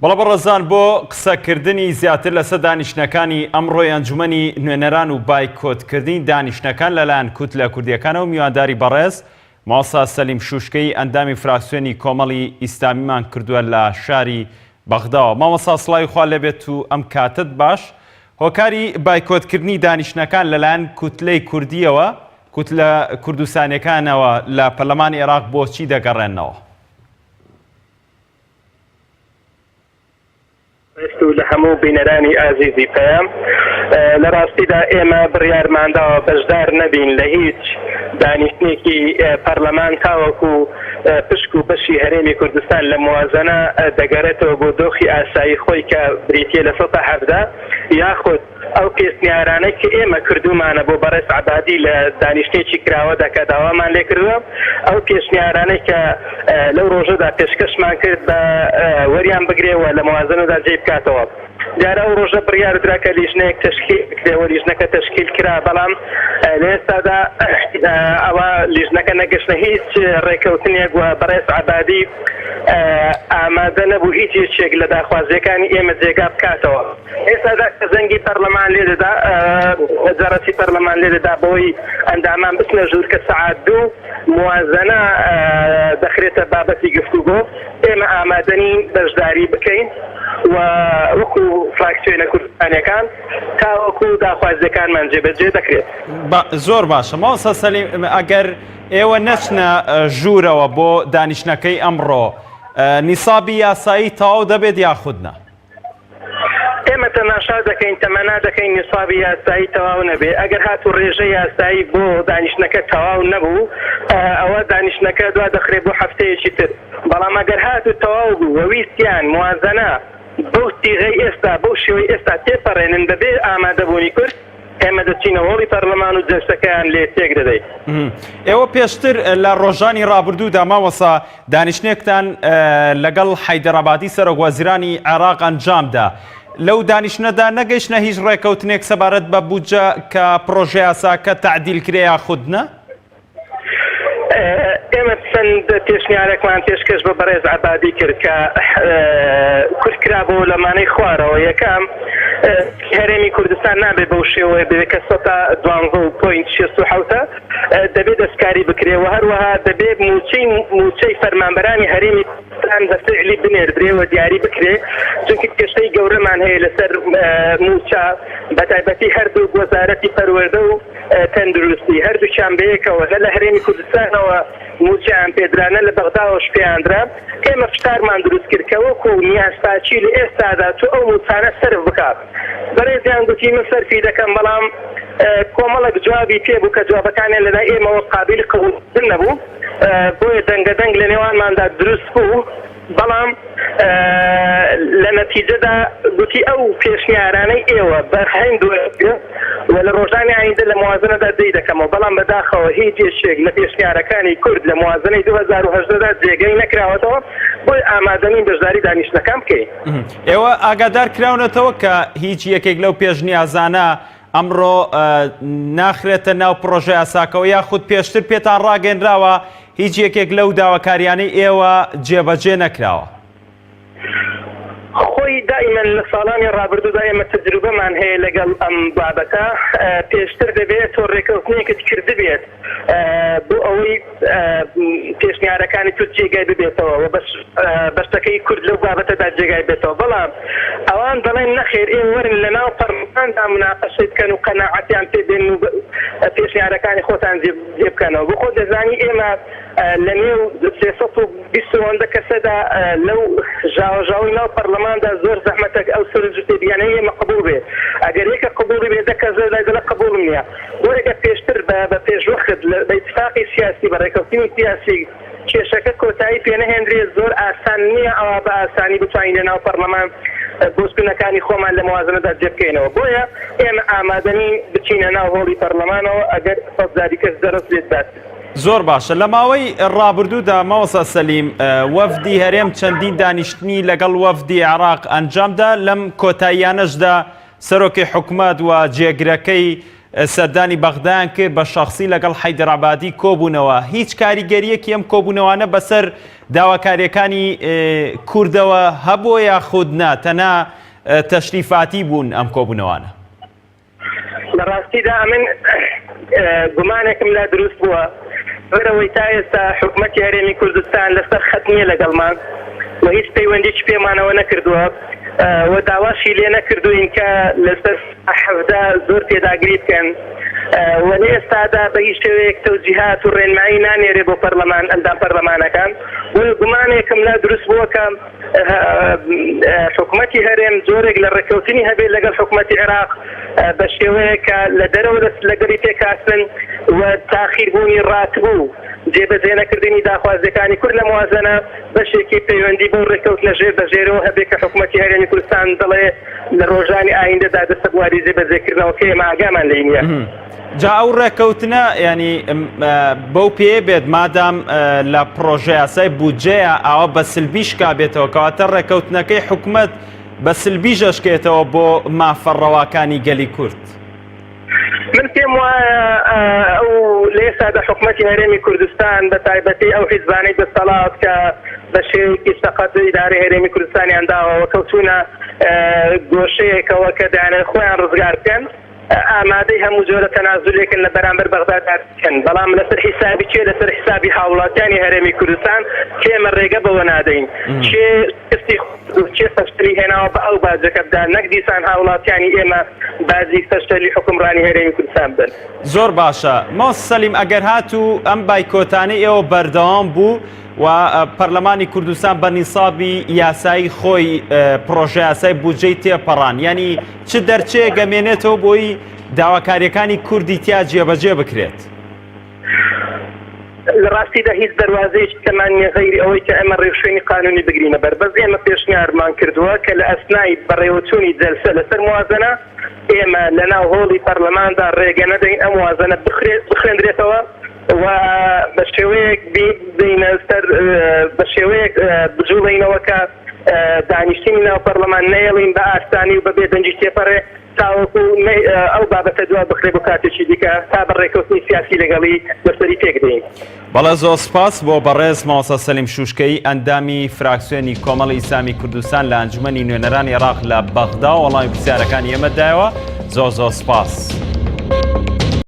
بەڵە بەڕێزان بۆ قسەکردنی زیاتر لەسەر دانیشتنەکانی ئەمڕۆی ئەنجومەنی نوێنەران و بایکۆتکردنی دانیشتنەکان لەلایەن کوتلە کوردیەکانەوە میوانداری بەڕێز ماوەستا سەلیم شوشکەی ئەندامی فراکسیۆنی کۆمەڵی ئیسلامیمان کردووە لە شاری بەغداوە. مامۆستا سڵاوی خوا لێبێت و ئەم کاتت باش. هۆکاری بایکۆتکردنی دانیشتنەکان لەلایەن کوتلەی کوردیەوە کوتلە کوردستانیەکانەوە لە پەرلەمانی عێراق بۆچی دەگەڕێنەوە؟ لە هەموو بینەرانی ئازیزی پێم لە ڕاستیدا ئێمە بڕیارمانداوە بەشدار نەبین لە هیچ دانیشتنێکی پەرلەمان تاوەکو پشک و بەشی هەرێمی کوردستان لە موازنە دەگەڕێتەوە بۆ دۆخی ئاسایی خۆی کە بریتیە لە ١٧ یاخود ئەو پێستنیارانەی کە ئێمە کردومانە بۆ بەڕێز عەبادی لە دانیشتێکی کراوەدا کە داوامان لێ کردووە، ئەو پێشنیارانەی کە لەو ڕۆژەدا پێشکەشمان کرد بە وەریان بگرێەوە لە موازنەدا جێ بکاتەوە. دیارە ئەو ڕۆژە بڕیاردرا کە لیژنەیەک تەشکیل بکرێەوە، لیژنەکە تەشکیل کرا، بەڵام لە ئێستادا ئەوە لیژنەکە نەگەشتە هیچ ڕێکەوتنێک وە بەڕێز عەبادی ئامادە نەبوو هیچ هیچێک لە داخوازیەکانی ئێمە جێگا بکاتەوە. ئێستادا زەنگی پەرلەمان لێ دەدا، وەزارەتی پەرلەمان لێ دەدا بۆی ئەندامان بچنە ژوور کە سەعات 2 موازنە دەخرێتە بابەتی گفتوگۆ. ئێمە ئامادەنین بەشداری بکەین و وەکو فراکسیۆنە کوردستانیەکان تاوەکو داخوازیەکانمان جێبەجێ دەکرێت. زۆر باشە. ماوەستا سەلیم، ئەگەر ئێوە نەچنە ژوورەوە بۆ دانیشتنەکەی ئەمڕۆ، نیسابی یاسایی تەواو دەبێت یاخودنا؟ ئێمە تەماشا دەکەین، تەمەنا دەکەین نیسابی یاسایی تەواو نەبێ. ئەگەر هاتو ڕێژە یاسایی بۆ دانیشتنەکە تەواو نەبوو، ئەوە دانیشتنەکە دوا دەخرێت بۆ هەفتەیەکی تر. بەڵام ئەگەر هاتو تەواو بوو و ویستیان موازنە بەو تیغەی ئێستا بەو شێوەی ئێستا تێپەڕێنن بەبێ ئامادەبوونی کورد، ئێمە دەچینە هۆڵی پەرلەمان و جەلسەکەیان لێ تێک دەدەین. ئێوە پێشتر لە ڕۆژانی ڕابردوودا مامۆستا دانیشتنێکتان لەگەڵ حەیدەرابادی سەرۆکوەزیرانی عێراق ئەنجامدا. لەو دانیشتنەدا نەگەیشتنە هیچ ڕێکەوتنێک سەبارەت بە بودجە کە پرۆژە یاساکە تەعدیل کرێ یاخودنە؟ ئێمە چەند پێشنیارێکمان پێشکەش بە بەڕێز عەبادی کرد کە کورد کرابەوە لەمانەی خوارەوە. یەکەم هەرێمی کوردستان نابێت بەو شێوەیە بێت کە 12.67 دەبێت دەستکاری بکرێەوە، هەروەها دەبێت موچەی فەرمانبەرانی هەرێمی کوردستان بە فعلی بنێردرێ و دیاری بکرێ، چونکە کەشتەی گەورەمان هەیە لەسەر موچە، بەتایبەتی هەردوو وەزارەتی پەروەردە و تەندروستی هەردووچیان بەیەکەوە لە هەرێمی کوردستانەوە موچیان پێدرانە لە بەغداوە پێیاندرا. ئێمە فتارمان دروست کرد کە وەکو نیازپاچی لە ئێستادا تو ئەو موچانە سەرف بکات. بەڕێزیان گوتی من سەرفی دەکەم، بەڵام کۆمەڵک جوابی پێبوو کە جوابەکانیان لەلای ئێمەوە قابلی قبوڵکردن نەبوو، بۆیە دەنگەدەنگ لە نێوانماندا دروست بوو. بەڵام لە نەتیجەدا گوتی ئەو پێشنیارانەی ئێوە بەرهەندوە و لە ڕۆژانی ئایندە لە موازنەدا دەی دەکەمەوە، بەڵام بەداخەوە هیچ هێشێک لە پێشنیارەکانی کورد لە موازنەی 2018دا جێگەی نەکراوەتەوە، بۆی ئامادەنین بەشداری دانیشتنەکان بکەین. ئێوە ئاگادار کراونەتەوە کە هیچ یەکێک لەو پێشنیازانە ئەمڕۆ ناخرێتە ناو پرۆژە یاساکەوە، یاخود پێشتر پێتان ڕاگەنراوە هیچ یەکێک لەو داواکاریانەی ئێوە جێبەجێ نەکراوە؟ خۆی دائیمەن لە ساڵانی ڕابردوودا ئێمە تەجروبەمان هەیە لەگەڵ ئەم بابەتە. پێشتر دەبێت تۆ ڕێکەوتنێکت کرد بێت بۆ ئەوەی پێشنیارەکانی تو جێگای ببێتەوە و بەشتەکەی کورد لەو بابەتەدا جێگای بێتەوە. بەڵام ئەوان دەڵێن نەخێر ئێوە وەرن لە ناو پەرلەماندا مناقەشەی بکەن و قەناعەتیان پێ بێن و پێشنیارەکانی خۆتان جێ بکەنەوە. بۆ خۆ دەزانی ئێمە لە نێو 320 کەسەدا لەو ژاوەژاوی ناو پەرلەماندا زۆر زەحمەتێک ئەو سەرنجتێبیانەی ئێمە قبوڵ بێ. ئەگەر یەکە قبوڵی بێ دە کەس لە قبوڵم نییە. بۆ ئەگەر پێشتر بە پێشوەخت بە ئیتفاقی سیاسی بە ڕێکەوتنی سیاسی کێشەکە کۆتایی پێ نەهێنرێت، زۆر ئاسان نییە ئەوە بە ئاسانی بتوانین لە ناو پەرلەمان بۆچوونەکانی خۆمان لە موازنەدا جێ بکەینەوە. بۆیە ئێمە ئامادەنین بچینە ناو هۆڵی پەرلەمانەوە ئەگەر سەدزاری کەس دەرەست لێت بات. زۆر باشە. لە ماوەی ڕابردوودا ماوەستا سەلیم، وەفدی هەرێم چەندین دانیشتنی لەگەڵ وەفدی عێراق ئەنجامدا. لەم کۆتاییانەشدا سەرۆکی حکومەت و جێگرەکەی سەردانی بەغدایان کرد بە شەخسی لەگەڵ حەیدەرعەبادی کۆبوونەوە. هیچ کاریگەریەکی ئەم کۆبوونەوانە بەسەر داواکاریەکانی کوردەوە هەبووە یاخود نا تەنها تەشریفاتی بوون ئەم کۆبوونەوانە؟ لە ڕاستیدا من گومانێکم لا دروست بووە بەرەوەی تا ئێستا حکوومەتی هەرێمی کوردستان لەسەر خەت نییە لەگەڵمان و هیچ پەیوەندیی پێمانەوە نەکردووە و داواشی لێ نەکردوین کە لەسەر حەفدا زۆر تێداگری بکەن و لە ئێستادا بە هیچ شێوەیەک تەوجیهات و ڕێنمایی نانێرێ بۆ پەرلەمان ئەندام پەرلەمانەکان و گومانێکم لا دروست بووە کە حکوومەتی هەرێم زۆرێک لە ڕێکەوتنی هەبێت لەگەڵ حکوومەتی عێراق بە شێوەیەکە لە دەرەوە لەگەڵی تێکاسن و تاخیربوونی ڕاتبوو جێبەجێ نەکردنی داخوازیەکانی کورد لە موازنە بەشێکی پەیوەندی بۆ ڕێکەوتنە ژێر بەژێرەوە هەبێت کە حکوومەتی هەرێمی کوردستان دەڵێ لە ڕۆژانی ئایندەدا دەستە بواری جێبەجێکردنەوە کە ئێمە ئاگامان لێ نییە. جا ئەو ڕێکەوتنە ینی بەو پێ بێت مادام لە پرۆژە یاسای بودجەیە ئەوە بە سلبیشکا بێتەوە کەواتە ڕێکەوتنەکەی حکوومەت بە سلبی ژەشکێتەوە بۆ مافەڕەواکانی گەلی کورد. من پێم وایە ئەو لێسادا حکوومەتی هەرێمی کوردستان بە تایبەتی ئەو حیزبانەی دەسەڵات کە بە شێوەیەکی سەقەت ئیدارەی هەرێمی کوردستانیان داوە کەوتونە گۆشەیەکەوە کە دەیانێت خۆیان ڕزگار بکەن ئامادەی هەموو جۆرە تەنازولێکن لە بەرامبەر بەغداد بکەن بەڵام لەسەر حیسابی چێ لەسەر حیسابی هاوڵاتیانی هەرێمی کوردستان کێمە ڕێگە بەوە نادەین چێ سەشتری هێناوە بە ئەو باجەکە بدان نەک دیسان هاوڵاتیانی ئێمە بازی سەشتری حکومڕانی هەرێمی کوردستان بن. زۆر باشە مۆس سەلیم ئەگەر هاتوو ئەم بایکۆتانەی ئێوە بەردەوام بوو و پەرلەمانی کوردستان بە نیسابی یاسایی خۆی پرۆژە یاسای بودجەی تێپەڕان ینی چ دەرچەیە گەمێنێتەوە بۆی داواکاریەکانی کوردی تیا جێبەجێ بکرێت؟ لە ڕاستیدا هیچ دەواازەیەکی کەمان نیە غەیری ئەوەی کە ئەمە ڕێوشوێنی قانونی بگرینە بەربەز ئێمە پێشنیارمان کردووە کە لە ئەسنای بەڕێوەچوونی جەلسە لەسەر موازنە ئێمە لەناو هۆڵی پەرلەماندا ڕێگە نەدەین ئەم موازنە بخوێندرێتەوە و بە شێوەیەک بینە سەر بە شێوەیەک بجوڵینەوە کە دانیشتنی ناو پەرلەمان نەیەڵین بە ئاستانی و بەبێ دەنجی تێپەڕێ تاوەکو ئەو بابەتە دوا بخرێ بۆ کاتێکی دیکە تا بە ڕێکەوتنی سیاسی لەگەڵی بەسەری تێکدەین. بەڵێ زۆر سپاس بۆ بەڕێز مامۆستا سەلیم شوشکەی ئەندامی فراکسیۆنی کۆمەڵی ئیسلامی کوردستان لە ئەنجومەنی نوێنەرانی عێراق لە بەغدا وەڵامی پرسیارەکانی ئێمەدایەوە. زۆر سپاس.